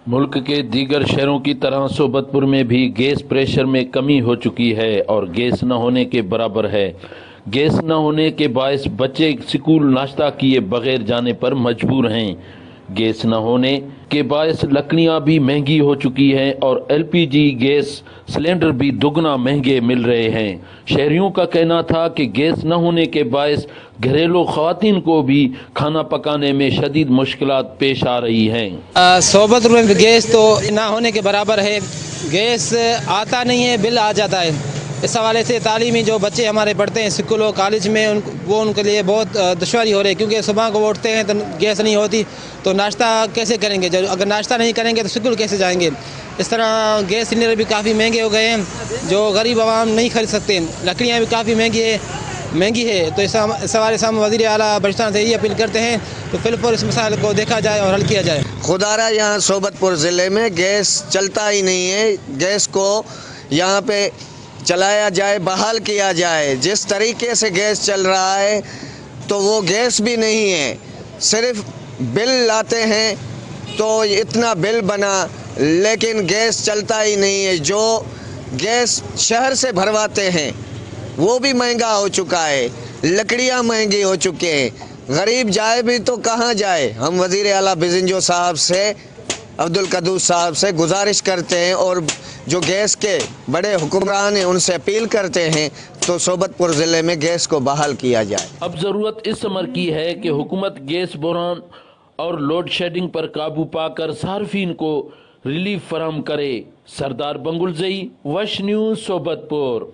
मुल्क के दीगर शहरों की तरह सोबतपुर में भी गैस प्रेशर में कमी हो चुकी है और गैस न होने के बराबर है। गैस न होने के बायस बच्चे स्कूल नाश्ता किए बगैर जाने पर मजबूर हैं। गैस न होने के बायस लकड़ियां भी महंगी हो चुकी हैं और एलपीजी गैस सिलेंडर भी दुगना महंगे मिल रहे हैं। शहरियों का कहना था कि गैस न होने के बायस घरेलू खवातीन को भी खाना पकाने में शदीद मुश्किलात पेश आ रही हैं। सोबतपुर में गैस तो ना होने के बराबर है। गैस आता नहीं है, बिल आ जाता है। इस हवाले से तालीमी जो बच्चे हमारे पढ़ते हैं स्कूल और कॉलेज में उनके लिए बहुत दुश्वारी हो रही है, क्योंकि सुबह को वो उठते हैं तो गैस नहीं होती, तो नाश्ता कैसे करेंगे? जब अगर नाश्ता नहीं करेंगे तो स्कूल कैसे जाएंगे? इस तरह गैस सिलेंडर भी काफ़ी महंगे हो गए हैं, जो गरीब आवाम नहीं खरीद सकते। लकड़ियाँ भी काफ़ी महंगी है। तो इस हवाले से हम वज़ीर आला बलूचिस्तान से यही अपील करते हैं तो फिलहाल इस मसाइल को देखा जाए और हल किया जाए। खुदारा यहाँ सोबतपुर ज़िले में गैस चलता ही नहीं है। गैस को यहाँ पे चलाया जाए, बहाल किया जाए। जिस तरीके से गैस चल रहा है तो वो गैस भी नहीं है, सिर्फ बिल लाते हैं तो इतना बिल बना, लेकिन गैस चलता ही नहीं है। जो गैस शहर से भरवाते हैं वो भी महंगा हो चुका है, लकड़ियाँ महंगी हो चुके हैं। गरीब जाए भी तो कहाँ जाए? हम वज़ीर आला बिजिंजो साहब से, अब्दुल कद्दूस साहब से गुजारिश करते हैं और जो गैस के बड़े हुक्मरान हैं उनसे अपील करते हैं तो सोबतपुर ज़िले में गैस को बहाल किया जाए। अब ज़रूरत इस अमर की है कि हुकूमत गैस बहरान और लोड शेडिंग पर काबू पाकर सार्फिन को रिलीफ फराहम करे। सरदार बंगुलजई, वश न्यूज़, सोबतपुर।